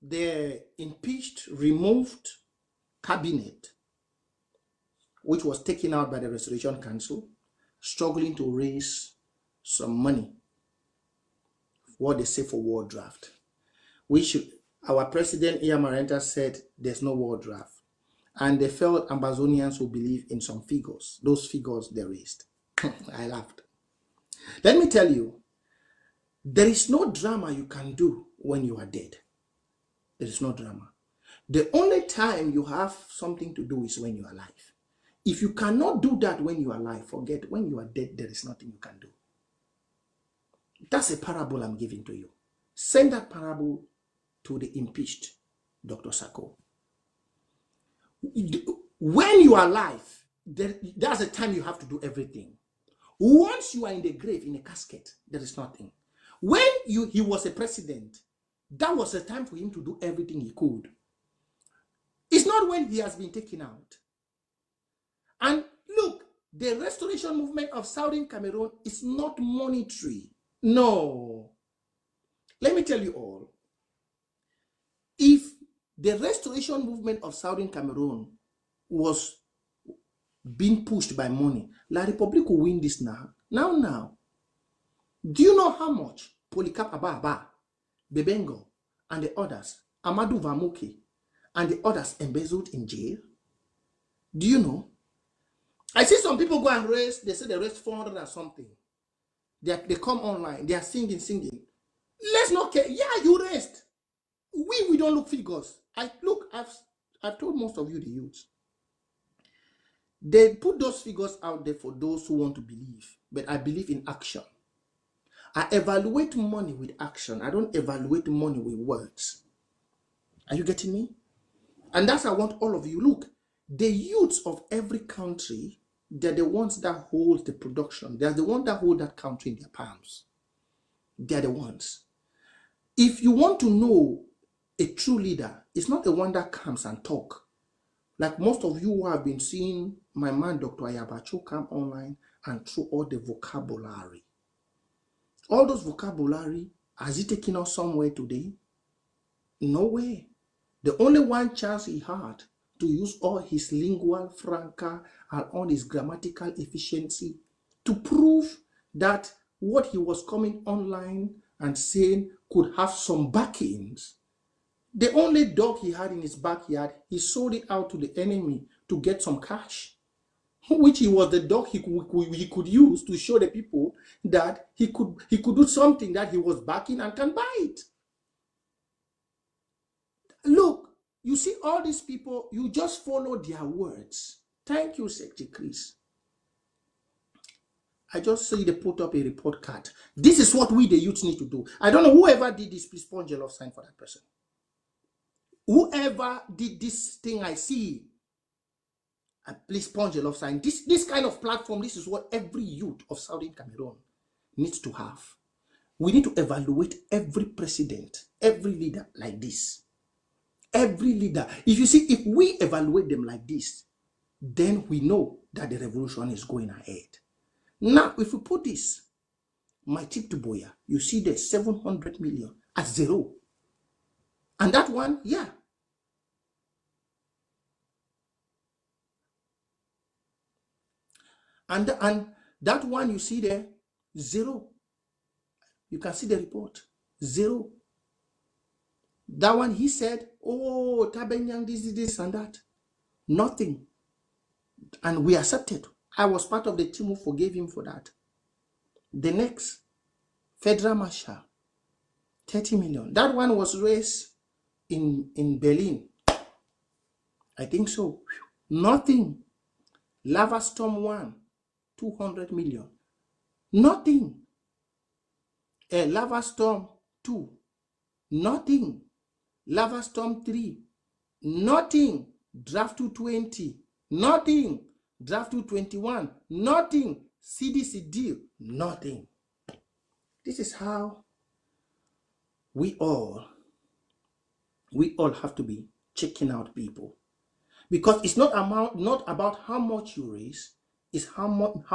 the impeached, removed cabinet, which was taken out by the Restoration Council, struggling to raise some money, what they say for war draft. Our president, Iya Marenta, said there's no war draft. And they felt Ambazonians who believe in some figures. Those figures they raised. I laughed. Let me tell you, there is no drama you can do when you are dead. There is no drama. The only time you have something to do is when you are alive. If you cannot do that when you are alive, forget, when you are dead, there is nothing you can do. That's a parable I'm giving to you. Send that parable to the impeached Dr. Sako. When you are alive, that's the time you have to do everything. Once you are in the grave, in a casket, there is nothing. When he was a president, that was the time for him to do everything he could. It's not when he has been taken out. And look, the restoration movement of Southern Cameroon is not monetary. No. Let me tell you all. If the restoration movement of Southern Cameroon was being pushed by money. La Republic will win this now. Now. Do you know how much Polycarp Ababa, Bebengo, and the others, Amadou Vamuke, and the others embezzled in jail? Do you know? I see some people go and raise, they say they raised 400 and something. They come online, they are singing. Let's not care. Yeah, you raised. We don't look figures. I've told most of you, the youth. They put those figures out there for those who want to believe. But I believe in action. I evaluate money with action. I don't evaluate money with words. Are you getting me? And that's I want all of you. Look, the youths of every country, they're the ones that hold the production. They're the ones that hold that country in their palms. They're the ones. If you want to know a true leader, it's not the one that comes and talk. Like most of you who have been seeing my man, Dr. Ayabacho, come online and throw all the vocabulary. All those vocabulary, has he taken us somewhere today? No way. The only one chance he had to use all his lingual franca and all his grammatical efficiency to prove that what he was coming online and saying could have some backings. The only dog he had in his backyard, he sold it out to the enemy to get some cash, which he was the dog he could use to show the people that he could do something that he was backing and can buy it. Look, you see all these people, you just follow their words. Thank you, Secretary Chris. I just see they put up a report card. This is what we, the youth, need to do. I don't know whoever did this, please punch a love sign for that person. Whoever did this thing I see, please punch a love sign. This kind of platform, this is what every youth of Southern Cameroon needs to have. We need to evaluate every president, every leader like this. Every leader. If you see, if we evaluate them like this, then we know that the revolution is going ahead. Now, if we put this, my tip to Boya, you see the 700 million at zero. And that one, yeah. And that one you see there, zero. You can see the report, zero. That one, he said, oh, Tabenyang, this and that. Nothing. And we accepted. I was part of the team who forgave him for that. The next, Federal Marshal, 30 million. That one was raised in Berlin. I think so. Nothing. Lava Storm 1, 200 million. Nothing. Lava Storm 2, nothing. Lava Storm 3, nothing. Draft 220, nothing. Draft 221, nothing. CDC deal, nothing. This is how we all have to be checking out people, because it's not about how much you raise, it's how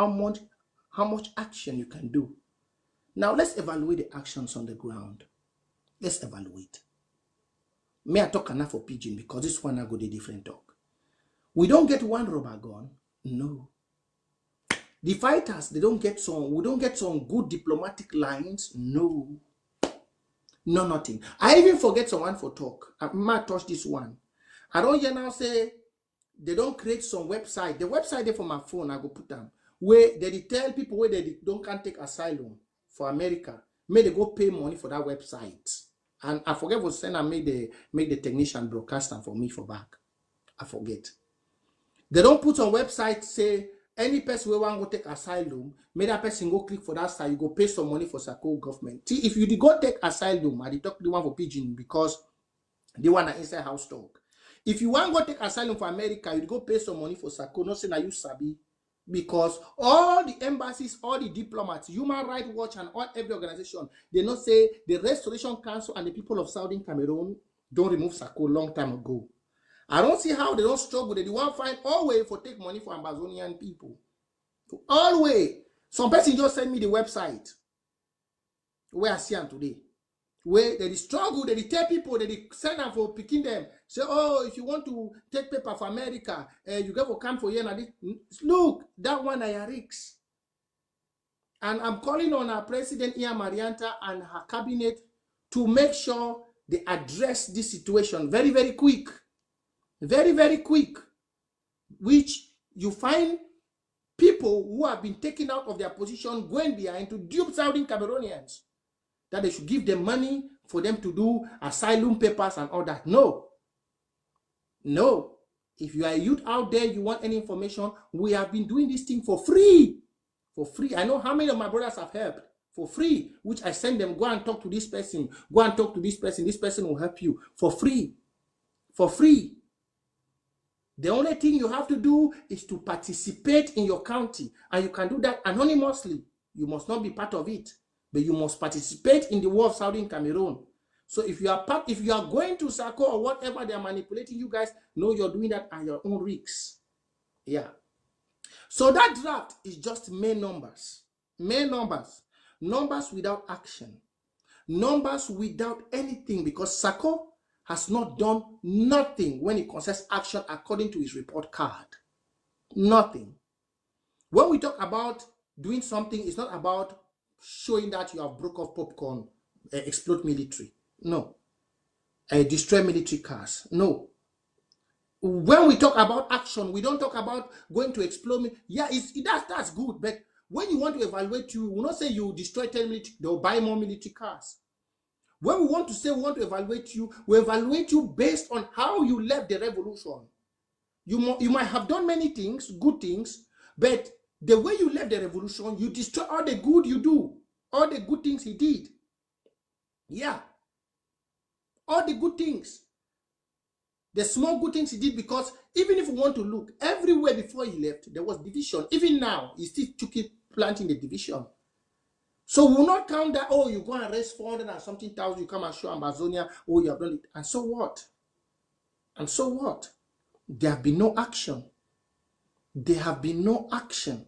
much action you can do. Now let's evaluate the actions on the ground. Let's evaluate. May I talk enough for Pidgin, because this one I go the different talk. We don't get one rubber gun, no. The fighters, we don't get some good diplomatic lines, no. No, nothing. I even forget someone for talk. I might touch this one. I don't hear now say they don't create some website. The website there for my phone, I go put them. Where they tell people where they can't take asylum for America, may they go pay money for that website. And I forget what send I make the technician broadcast them for me for back. I forget. They don't put on website say any person who want to take asylum, may that person go click for that site, you go pay some money for Sako government. See, if you go take asylum, I talk the one for Pidgin because they want an inside house talk. If you want to go take asylum for America, you go pay some money for Sako, not say now you sabi. Because all the embassies, all the diplomats, Human Rights Watch, and every organization, they not say the Restoration Council and the people of Southern Cameroon don't remove Sako long time ago. I don't see how they don't struggle. They want to find all way for take money for Amazonian people. All way. Some person just send me the website where I see them today. where they struggle, they tell people, they send them for picking them. Say, oh, if you want to take paper for America, you go for come for here. Look, that one I risk. And I'm calling on our President Iya Marianta and her cabinet to make sure they address this situation very, very quick. Very, very quick. Which you find people who have been taken out of their position going behind to dupe Saudi Cameroonians, that they should give them money for them to do asylum papers and all that. No. No. If you are a youth out there, you want any information, we have been doing this thing for free. For free. I know how many of my brothers have helped for free, which I send them, go and talk to this person, go and talk to this person will help you for free. For free. The only thing you have to do is to participate in your county, and you can do that anonymously. You must not be part of it, but you must participate in the war of Southern Cameroon. So if you are going to Sako or whatever they are manipulating you guys, know you're doing that at your own risks. Yeah. So that draft is just mere numbers. Mere numbers. Numbers without action. Numbers without anything, because Sako has not done nothing when it concerns action according to his report card. Nothing. When we talk about doing something, it's not about showing that you have broke off popcorn, explode military. No. Destroy military cars. No. When we talk about action, we don't talk about going to explode. Yeah, that's good. But when you want to evaluate you, we will not say you destroy 10 military, they'll buy more military cars. When we want to say we want to evaluate you, we evaluate you based on how you left the revolution. You might have done many things, good things, but the way you left the revolution, you destroy all the good you do, all the good things he did. Yeah. All the good things. The small good things he did, because even if we want to look, everywhere before he left, there was division. Even now, he still to keep planting the division. So we will not count that, oh, you go and raise 400 and something thousand, you come and show Amazonia, oh, you have done it. And so what? And so what? There have been no action. There have been no action.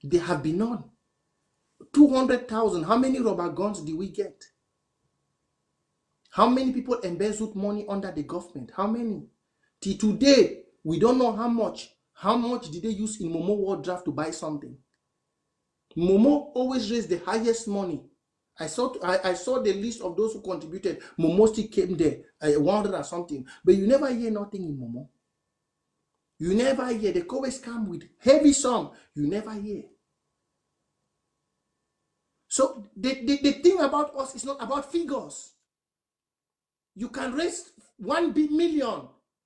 There have been none. 200,000, how many rubber guns did we get? How many people embezzled money under the government? How many? Till today, we don't know how much. How much did they use in Momo World Draft to buy something? Momo always raised the highest money. I saw the list of those who contributed. Momo still came there, 100 and something. But you never hear nothing in Momo. You never hear. They always come with heavy sum. You never hear. So the thing about us is not about figures. You can raise 1 million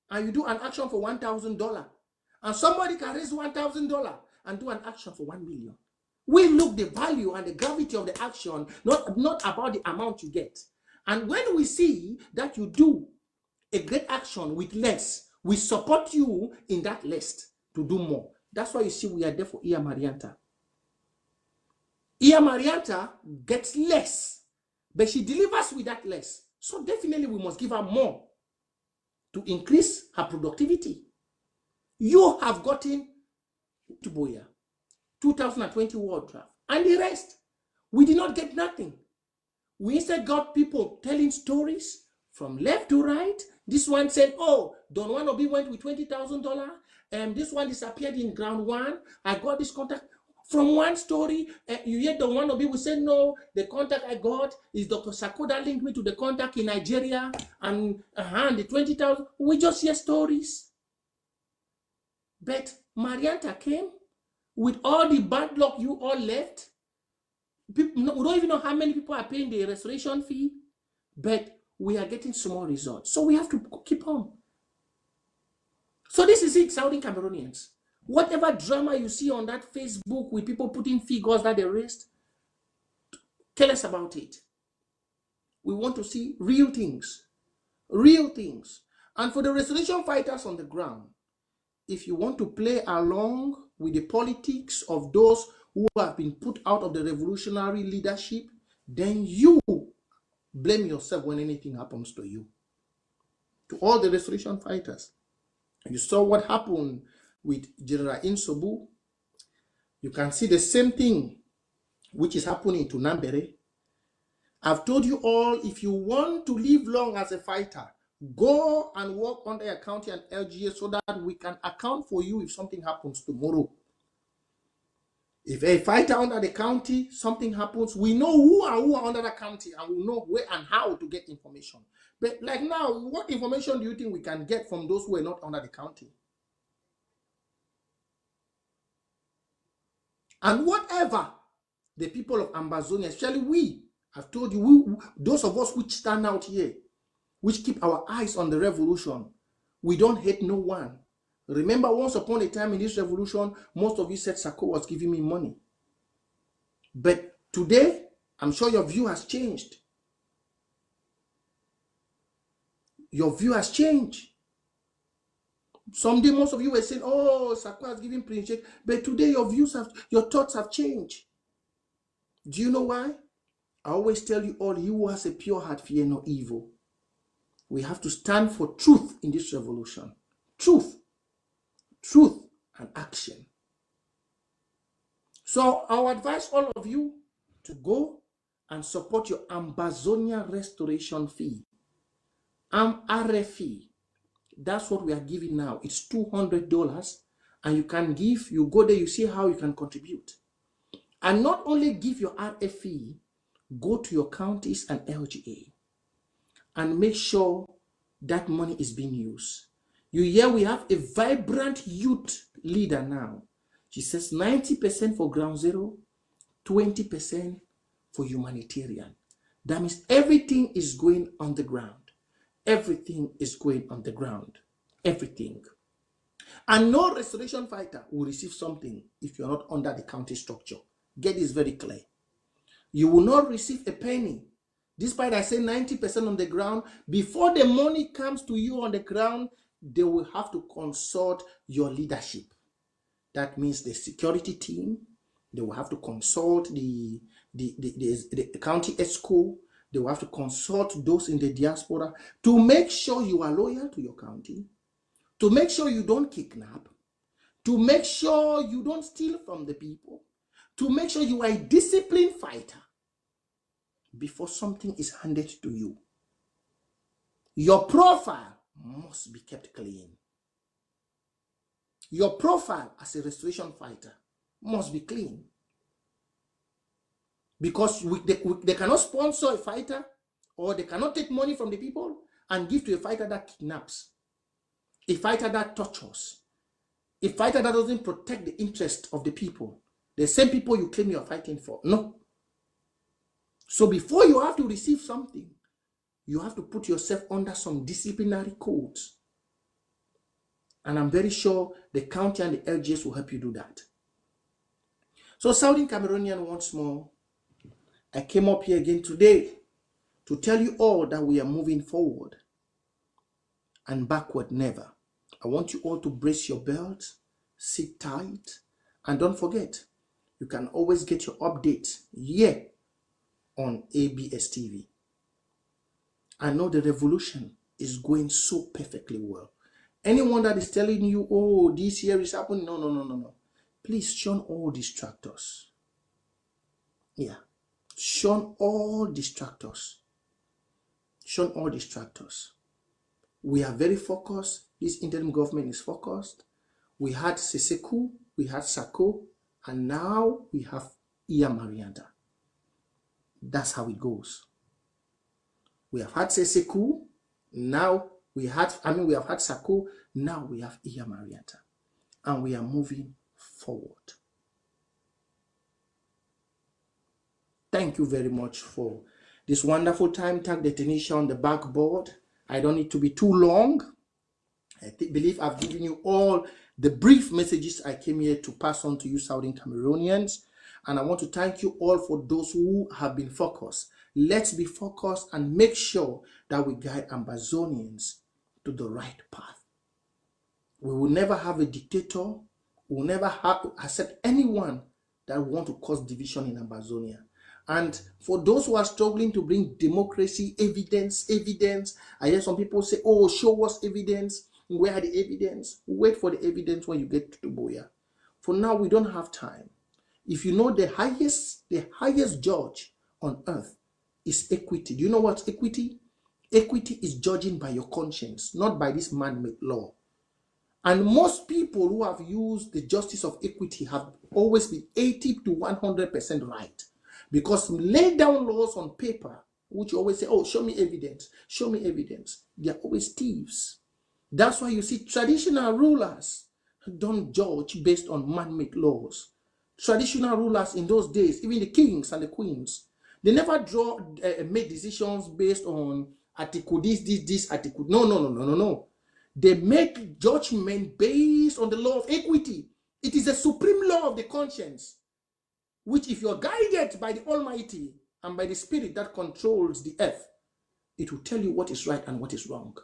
and you do an action for $1,000. And somebody can raise $1,000 and do an action for 1 million. We look the value and the gravity of the action, not about the amount you get. And when we see that you do a great action with less, we support you in that list to do more. That's why you see we are there for Iya Marianta. Iya Marianta gets less, but she delivers with that less. So definitely we must give her more to increase her productivity. You have gotten to Boya 2020 World Draft, and the rest, we did not get nothing. We instead got people telling stories from left to right. This one said, oh, Don Juan Obi went with $20,000. This one disappeared in ground one. I got this contact. From one story, you hear Don Juan Obi will say, no, the contact I got is Dr. Sakoda linked me to the contact in Nigeria, and the 20,000. We just hear stories. But Marianta came with all the bad luck you all left. People, we don't even know how many people are paying the restoration fee, but we are getting small results. So we have to keep on. So this is it, Saudi Cameroonians. Whatever drama you see on that Facebook with people putting figures that they raised, tell us about it. We want to see real things. Real things. And for the restoration fighters on the ground, if you want to play along with the politics of those who have been put out of the revolutionary leadership, then you blame yourself when anything happens to you. To all the restoration fighters, you saw what happened with General Insobu. You can see the same thing which is happening to Nambere. I've told you all, if you want to live long as a fighter, go and work under a county and LGA so that we can account for you if something happens tomorrow. If a fighter under the county, something happens, we know who are under the county, and we know where and how to get information. But like now, what information do you think we can get from those who are not under the county? And whatever the people of Ambazonia, especially we, I've told you, those of us which stand out here, which keep our eyes on the revolution, we don't hate no one. Remember, once upon a time in this revolution, most of you said Sako was giving me money. But today, I'm sure your view has changed. Your view has changed. Someday, most of you were saying, oh, Sako has given Prince J. But today, your thoughts have changed. Do you know why? I always tell you all, he who has a pure heart fear no evil. We have to stand for truth in this revolution. Truth. Truth and action. So I advise all of you to go and support your Ambazonia restoration fee. RFE. That's what we are giving now. It's $200. And you can give, you go there, you see how you can contribute. And not only give your RFE, go to your counties and LGA and make sure that money is being used. You hear we have a vibrant youth leader now. She says 90% for ground zero, 20% for humanitarian. That means everything is going on the ground. Everything is going on the ground. Everything. And no restoration fighter will receive something if you're not under the county structure. Get this very clear. You will not receive a penny. Despite I say 90% on the ground, before the money comes to you on the ground, they will have to consult your leadership. That means the security team. They will have to consult the county ESCO. They will have to consult those in the diaspora to make sure you are loyal to your county, to make sure you don't kidnap, to make sure you don't steal from the people, to make sure you are a disciplined fighter before something is handed to you. Your profile must be kept clean. Your profile as a restoration fighter must be clean. Because they cannot sponsor a fighter, or they cannot take money from the people and give to a fighter that kidnaps, a fighter that tortures, a fighter that doesn't protect the interest of the people, the same people you claim you're fighting for. No. So before you have to receive something, you have to put yourself under some disciplinary codes. And I'm very sure the county and the LGS will help you do that. So Southern Cameroonian, once more, I came up here again today to tell you all that we are moving forward and backward never. I want you all to brace your belts, sit tight, and don't forget, you can always get your updates here on ABS TV. I know the revolution is going so perfectly well. Anyone that is telling you, oh, this year is happening, no. Please shun all distractors. Yeah. Shun all distractors. Shun all distractors. We are very focused. This interim government is focused. We had Seseku, we had Sako, and now we have Iya Marianta. That's how it goes. We have had Seseku, now we have had Sako, now we have Iya Marianta. And we are moving forward. Thank you very much for this wonderful time. Thank the Tanisha on the backboard. I don't need to be too long. I believe I've given you all the brief messages I came here to pass on to you Southern Cameroonians. And I want to thank you all for those who have been focused. Let's be focused and make sure that we guide Ambazonians to the right path. We will never have a dictator. We will never accept anyone that will want to cause division in Ambazonia. And for those who are struggling to bring democracy, evidence, I hear some people say, oh, show us evidence. Where are the evidence? Wait for the evidence when you get to Boya. For now, we don't have time. If you know the highest judge on earth is equity. Do you know what's equity? Equity is judging by your conscience, not by this man-made law. And most people who have used the justice of equity have always been 80 to 100% right. Because lay down laws on paper, which you always say, oh, show me evidence, show me evidence. They are always thieves. That's why you see traditional rulers don't judge based on man-made laws. Traditional rulers in those days, even the kings and the queens, they never make decisions based on article this, article. No. They make judgment based on the law of equity. It is the supreme law of the conscience, which if you're guided by the Almighty and by the Spirit that controls the earth, it will tell you what is right and what is wrong.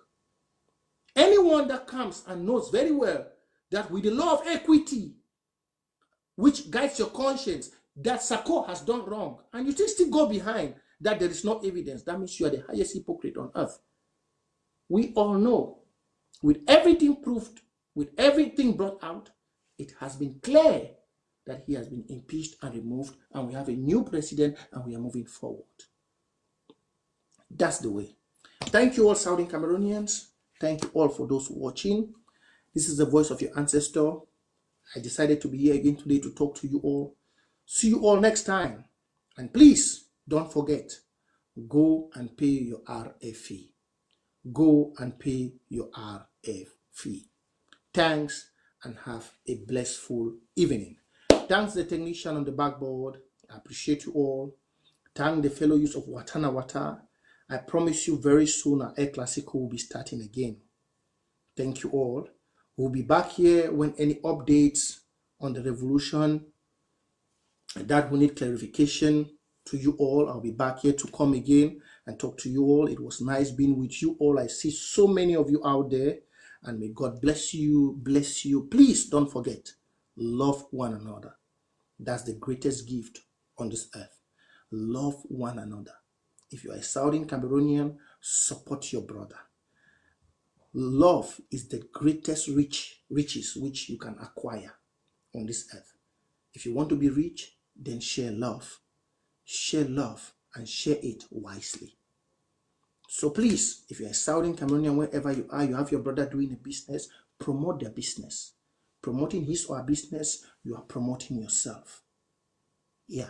Anyone that comes and knows very well that with the law of equity, which guides your conscience, that Sako has done wrong, and you still go behind that there is no evidence, that means you are the highest hypocrite on earth. We all know, with everything proved, with everything brought out, it has been clear that he has been impeached and removed, and we have a new president, and we are moving forward. That's the way. Thank you all, Southern Cameroonians. Thank you all for those watching. This is the voice of your ancestor. I decided to be here again today to talk to you all. See you all next time. And please don't forget, go and pay your RF fee. Go and pay your RF fee. Thanks, and have a blissful evening. Thanks the technician on the backboard. I appreciate you all. Thank the fellow youth of Watana Wata. I promise you very soon our Air Classico will be starting again. Thank you all. We'll be back here when any updates on the revolution that will need clarification to you all. I'll be back here to come again and talk to you all. It was nice being with you all. I see so many of you out there, and may God bless you, bless you. Please don't forget, love one another. That's the greatest gift on this earth. Love one another. If you are a Southern Cameroonian, support your brother. Love is the greatest riches which you can acquire on this earth. If you want to be rich, then share love. Share love and share it wisely. So please, if you're a Southern Cameroonian, wherever you are, you have your brother doing a business, promote their business. Promoting his or her business, you are promoting yourself. Yeah.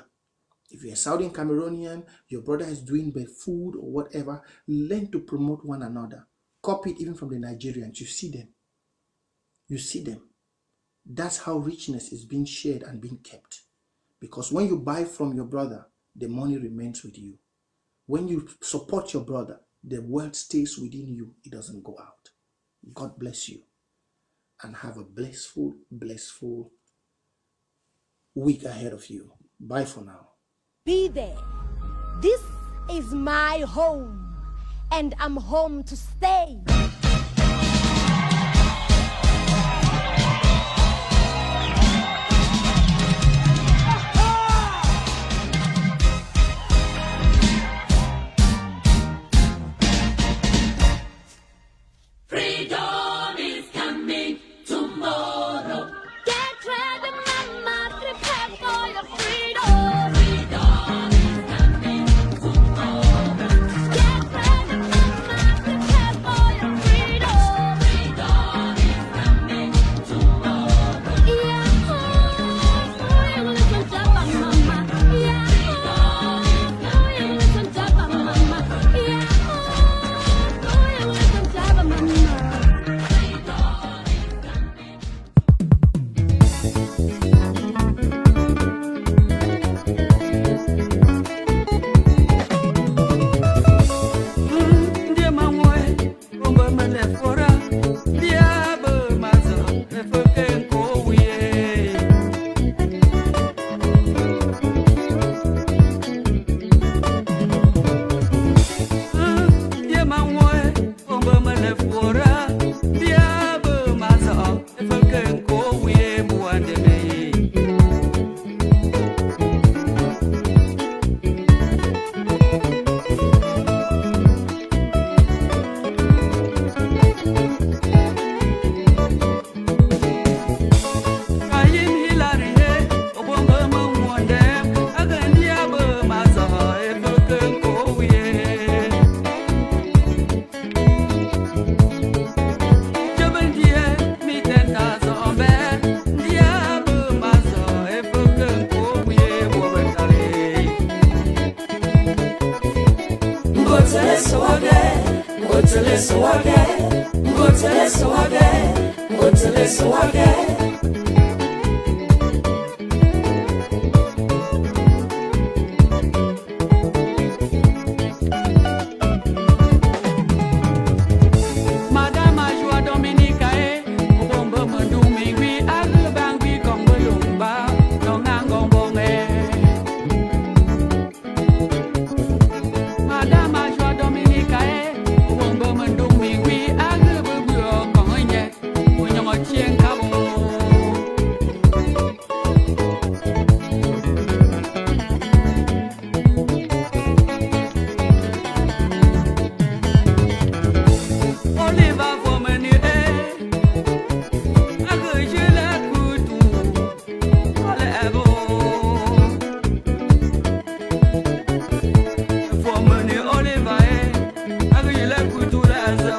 If you're a Southern Cameroonian, your brother is doing the food or whatever, learn to promote one another. Copy it even from the Nigerians. You see them. You see them. That's how richness is being shared and being kept. Because when you buy from your brother, the money remains with you. When you support your brother, the wealth stays within you. It doesn't go out. God bless you. And have a blissful week ahead of you. Bye for now. Be there. This is my home, and I'm home to stay. Freedom is coming tomorrow. Get ready, mama, prepare for your freedom. Freedom is coming tomorrow. Get ready, mama, prepare for your freedom. Freedom is coming tomorrow. Yeah, oh, you listen to mama. Yeah, oh, you listen to mama. Yeah, oh, you listen to mama. Madame a joie Dominica bombe mandumi wi agu bangwi kong belumba nong nangong bonge. Madame a joie Dominica bombe mandumi wi agu bebuo kong nye unyong chien kabo. Oliver for menu agu jela kutu ole ebo for menu Oliver agu jela kutu lazo.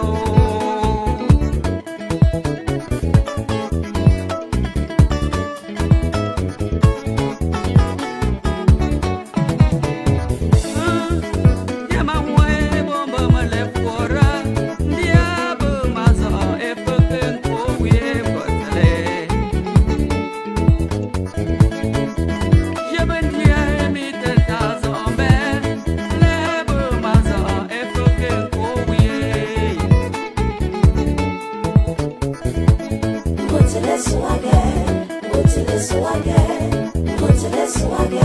Yama mwe bomba male fora diabo mazo e fucking kowe botale. Yabendia mi tenta zombe lebo mazo e fucking kowe. Botale songare, botale songare.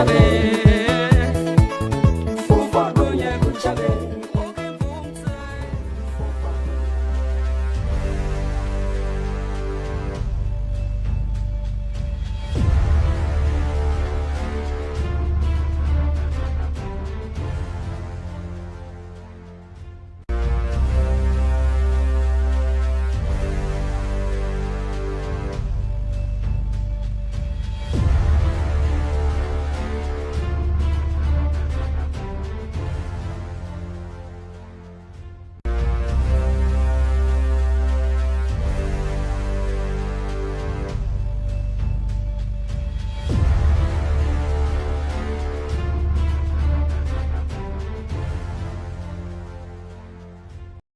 Ave.